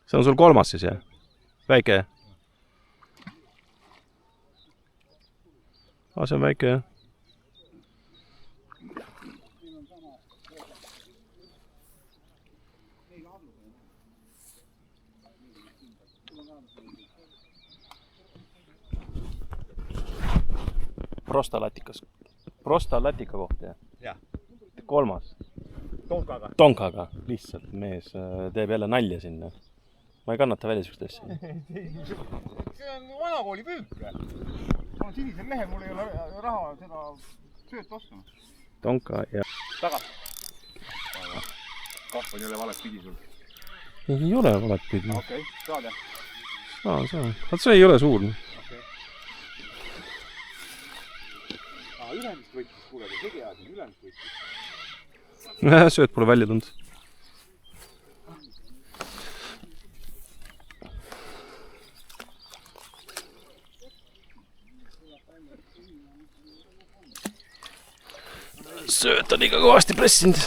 See on sul kolmas siis, jah? Väike? See on väike, jah? Prostalatika kohta, jah? Jah. Kolmas? Tonkaga. Tonkaga. Lihtsalt mees teeb jälle nalja sinna. Ma ei kannata välja sihukest asja. See on vanakooli püük. Ma olen sinisel mehel, mul ei ole raha seda sööt ostma. Tonka ja... Tagas. Kahv on jälle valet pidi sul. Ei ole valet pidi. Okei, saad jah? Saan. Vaat see ei ole suur. Okei. Ülemist võttis, kuule, see hea siin, ülemist võttis. Sööt pole välja tulnud. Sööt on ikka kõvasti pressinud.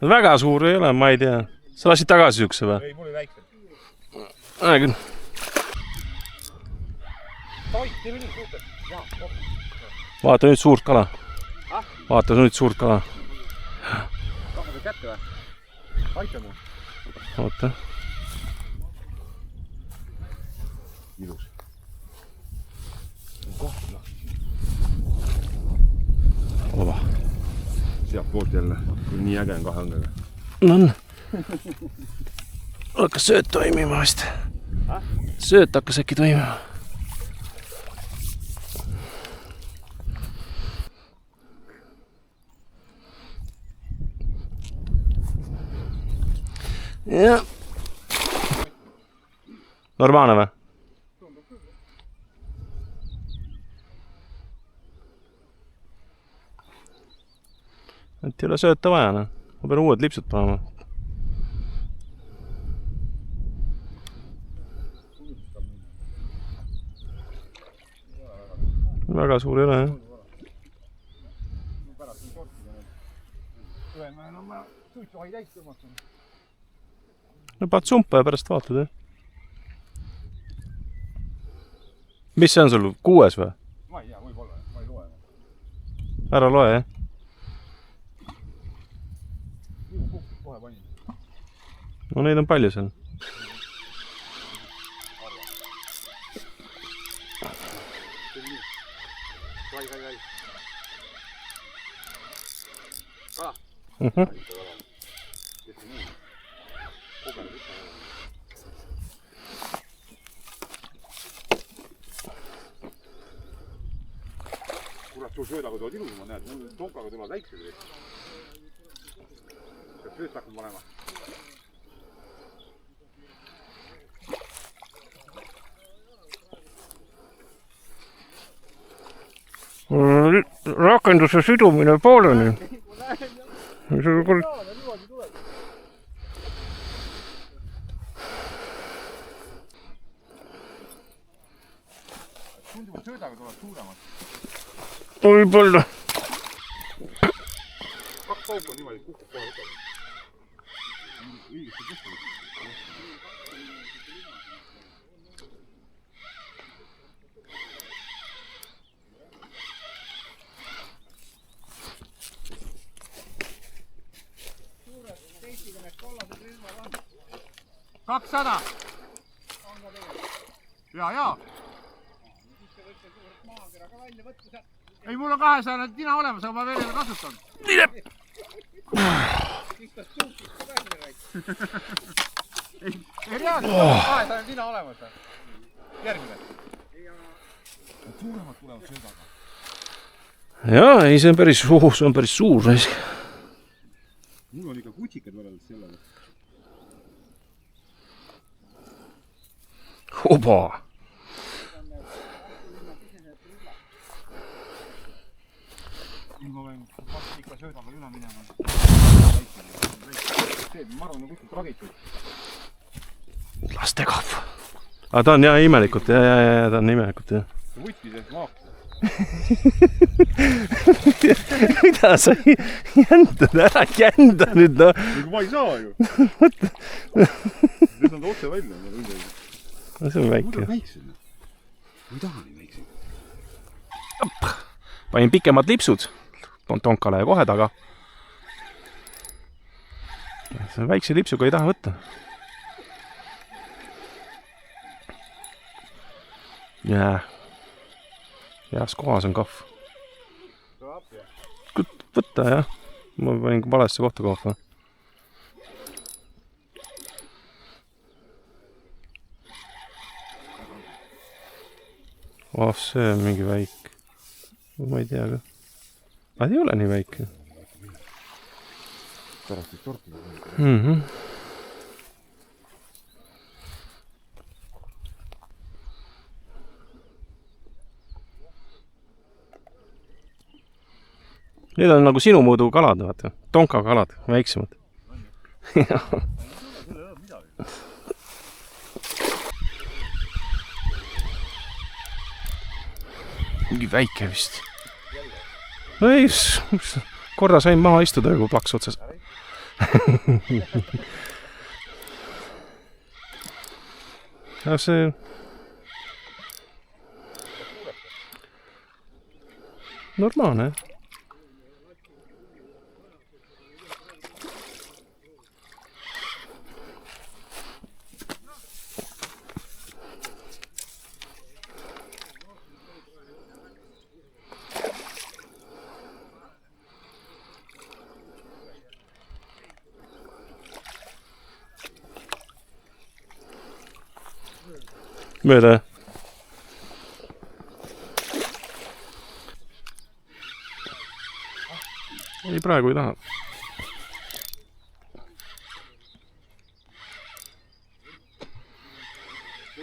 Väga suur ei ole, ma ei tea. Sa lasid tagasi sihukese või? Ei, mul oli väikse. Küll. Teeme nii suhted. Vaata nüüd suurt kala. Vaata nüüd suurt kala. Tahame kätte või? Aitame. Oota. Ilus. Ova. Sealt poolt jälle. Nii äge on kahe õngega. On. Hakkas sööt toimima vist. Sööt hakkas äkki toimima. Jah. Normaalne või? Et ei ole sööta vaja, noh. Ma pean uued lipsud panema. Väga suur ei ole, jah. No paad sumpa ja pärast vaatad, jah. Mis see on sul? 6 või? Ma ei tea, võib-olla. Ma ei loe. Ära loe, jah. Kohe panin. No neid on palju seal. Vai. Kala. Kurat, sul söödaga tood ilus, ma näed, mul tonkaga tulevad väiksed. Peab sööt hakkama panema. Rakenduse sidumine pooleni. Tundub, et söödaga tulevad suuremad. Võib-olla. 2 pauku on niimoodi, kukub kohe võtavad. Õigesti tõstavad. $200. Jaa. Ei, mul on 200 tina olemas, aga ma veel ei ole kasutanud. Ei reaalselt, 200 tina olemas. Järgmine. Suuremad tulevad söödaga. Jaa, ei, see on päris suur. Mul on ikka kutsikad võrreldes sellega. Oba! söödaga üle minema. See, ma arvan, kuskilt ragitud. Lastekahv. Aga ta on jah imelikult, ja ta on imelikult, jah. See võttis ehk maaks. Mida sa jändad, ära jända nüüd, no. Nagu ma ei saa ju. Nüüd on ta otse välja. No see on väike. Kuidas väiksed? Ma ei taha nii väiksed. Panin pikemad lipsud tonkale ja kohe taga. See väikse lipsuga ei taha võtta. Jää. Jääs kohas on kahv. Võtta jah. Ma panin valesse kohta kohva. Oh, see on mingi väike. Ma ei tea ka. Aga ei ole nii väike. Pärast ei torti. Need on nagu sinu mõõdu kalad, vaata. Tonka kalad, väiksemad. Mingi väike vist. No ei, korra sain maha istuda joku plaks otsas. Ja see... Normaalne, jah. Mööda. Ei, praegu ei taha.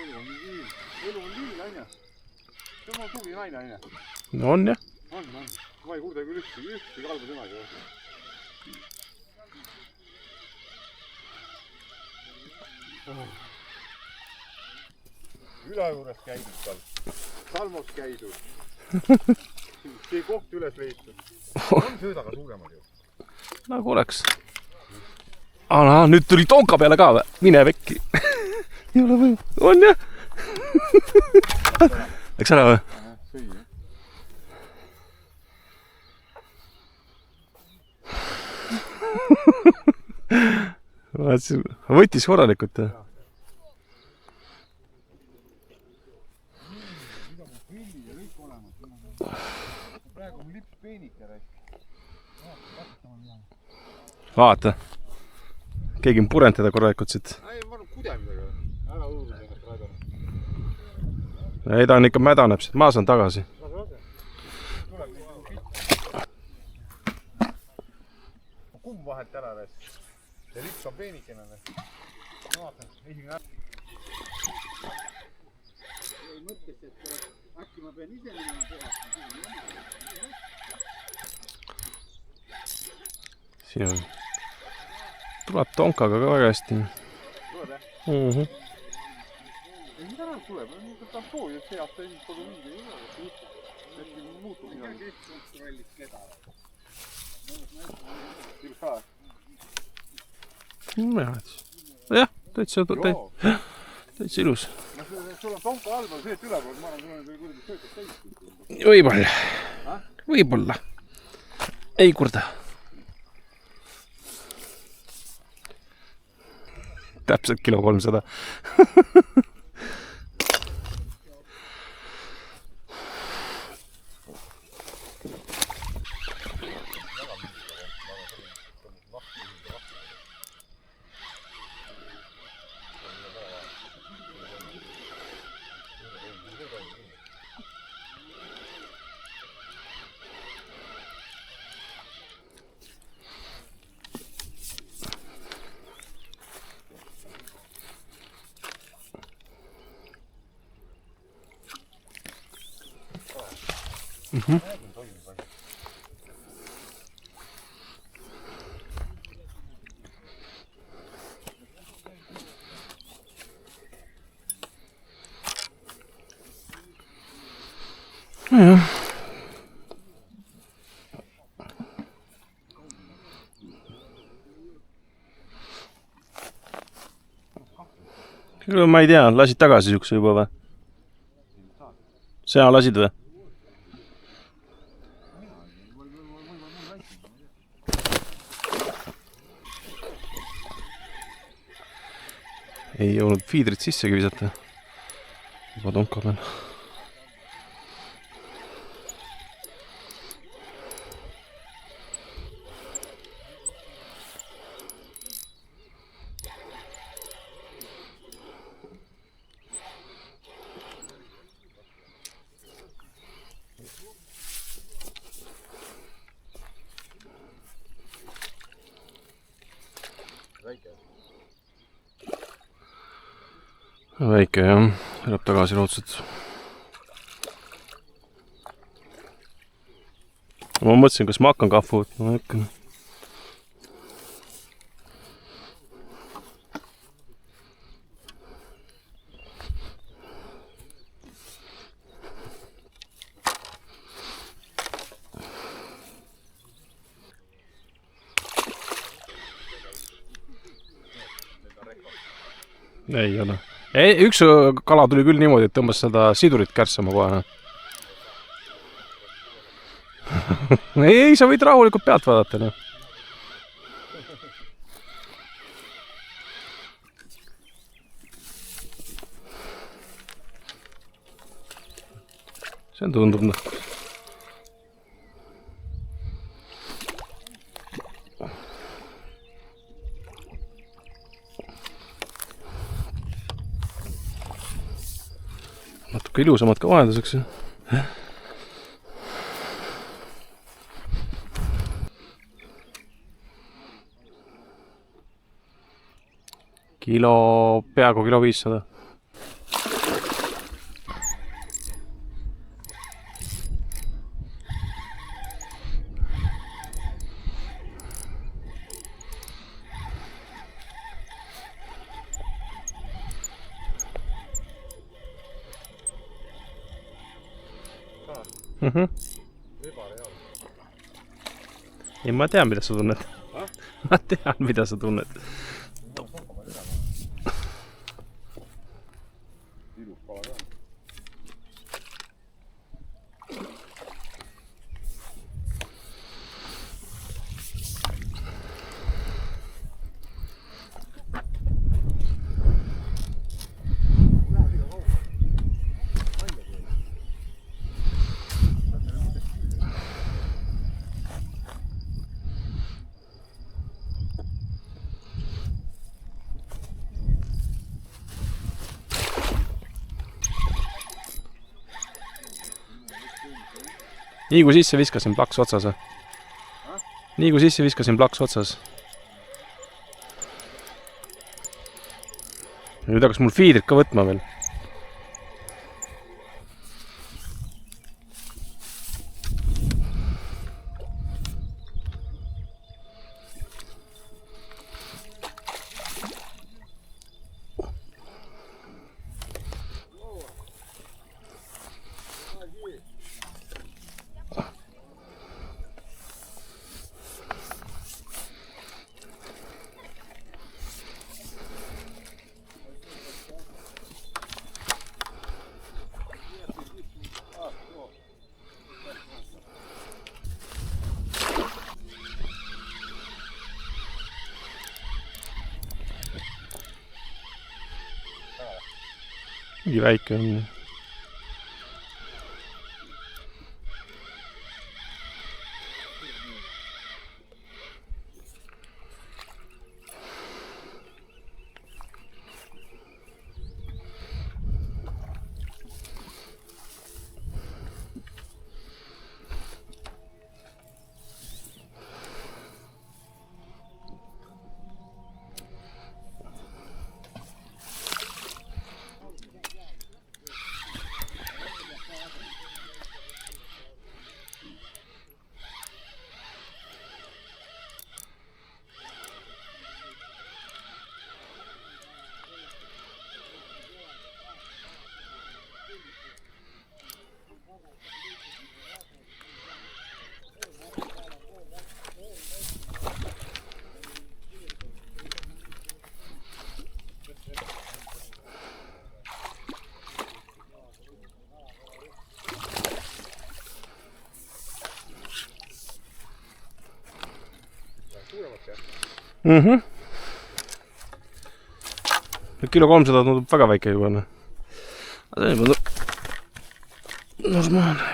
Elu on liil, aine. See on tuvi naine, aine. No on, jah. On. Ma ei kuulda küll ühtegi kalba sõnagi. Üle juures käidud tal. Salmos käidud. See koht üles leitud. On söödaga suuremad ju. Nagu oleks. Aa, nüüd tuli tonka peale ka või? Mine vekki. Ei ole või? On jah? Läks ära või? Sõi jah. Võttis korralikult. Praegu on lips peenike rääk. Vaata. Keegi on purentada korralikult siit. Ei, ma arvan kudemidega. Ära õudus ennast raidanud. Ei, ta on ikka mädaneb siit. Ma saan tagasi. Kumm vahelt ära rääs. Ja lips on peenikene. Vaata, esimene ära. Ei mõttes, et äkki ma pean ise minema puhastama. Siin on. Tuleb tonkaga ka väga hästi. Tuleb jah? Ei, mida näeb tuleb? Ta on soovi, et see aasta esimest kogu mingi ei ole. Äkki muutub midagi. Keskkontrollis keda. Ilus kala. Jah, täitsa ilus. Sul on tonka allpool, see et ülepool, ma arvan, sul on kuidagi söötud täis. Võib-olla. Ei kurda. Täpselt kilo 300. nojah. Ma ei tea, lasid tagasi siukse juba või? Sina lasid või? Ei jõudnud fiidrit sissegi visata. Juba tonka peal. Väike jah, elab tagasi raudselt. Ma mõtlesin, kas ma hakkan kahvu võtma, ma hakkan. Ei ole. Üks kala tuli küll niimoodi, et tõmbas seda sidurit kärssama kohe. Ei, sa võid rahulikult pealt vaadata. No. See on tundub. No. Natuke ilusamad ka vahelduseks. Peaaegu kilo 500. Ei, ma tean, mida sa tunned. Ma tean, mida sa tunned. Nii kui sisse viskasin, plaks otsas. Nii kui sisse viskasin, plaks otsas. Nüüd hakkas mul fiidrit ka võtma veel. Mingi väike on. Kilo 300 tundub väga väike juba. Aga see tundub normaalne.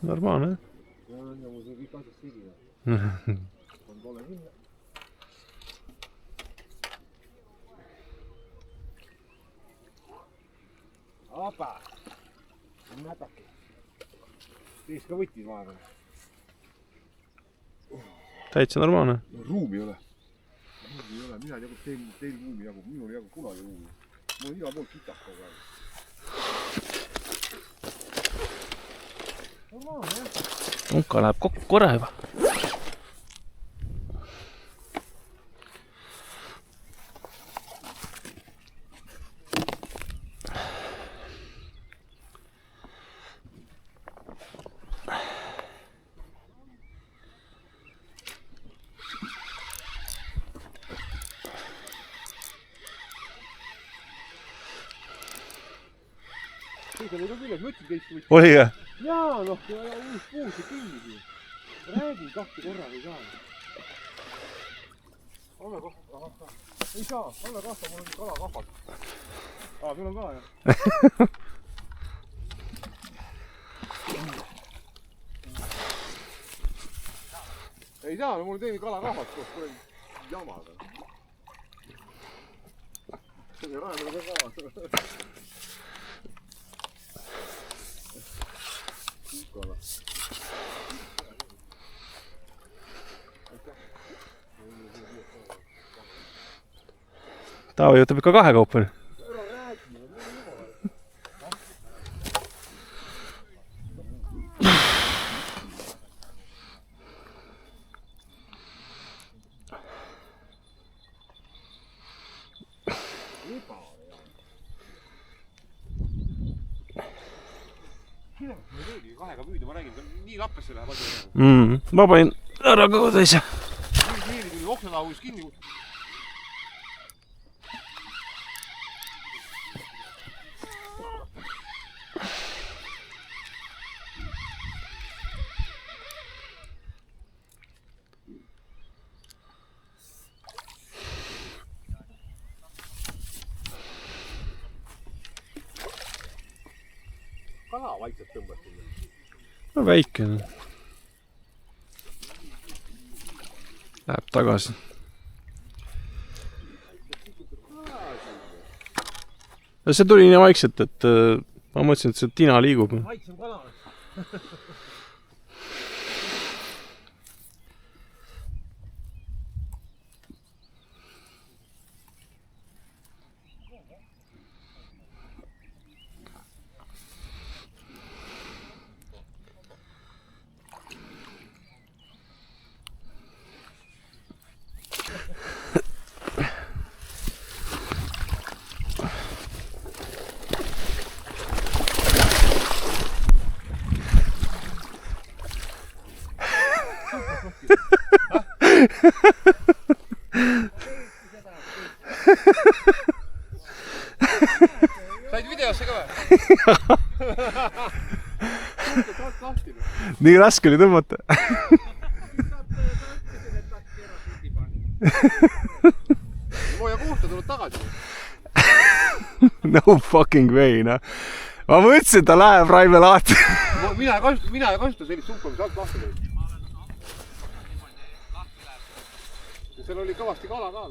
Normaalne. Apa! Nätäkki. Teis ka võtid vahepeal. Täitsa normaalne. Ruumi ei ole. Ruumi ei ole. Mina ei jagu teil ruumi jagu. Minul ei jagu kunagi ruumi. Mul on iga pool kitak kogu aeg. Normaalne jah. Unka läheb kokku korra juba. Teisel ei ole küljes mõtsid teist võtsid. Oli ka? Jaa, noh, uus puus ja kinni siin. Räägin kahte korraga ei saa. Anna kahta. Ei saa, anna kahta, mul on kalakahvad. Sul on ka, jah? Ei saa, mul teeni kalakahvad koos kuradi jamaga. See raemine ka kaasa. Taavi võtab ikka kahe kaupa. Kahega püüda, ma räägin, nii lappesse läheb asja. Ma panin ära ka kodaise. Hiiri tuli oksatahus kinni. Kala vaikselt tõmbati. No väike. Läheb tagasi. See tuli nii vaikselt, et ma mõtlesin, et see tina liigub. Vaiksem kala. Said videosse ka või? Nii raske oli tõmmata. Looja kohta tuleb tagasi. No fucking way, noh. Ma mõtlesin, et ta läheb Raime lahti. Mina ei kasuta sellist sumpa, mis alt lahti lõid. Seal oli kõvasti kala ka.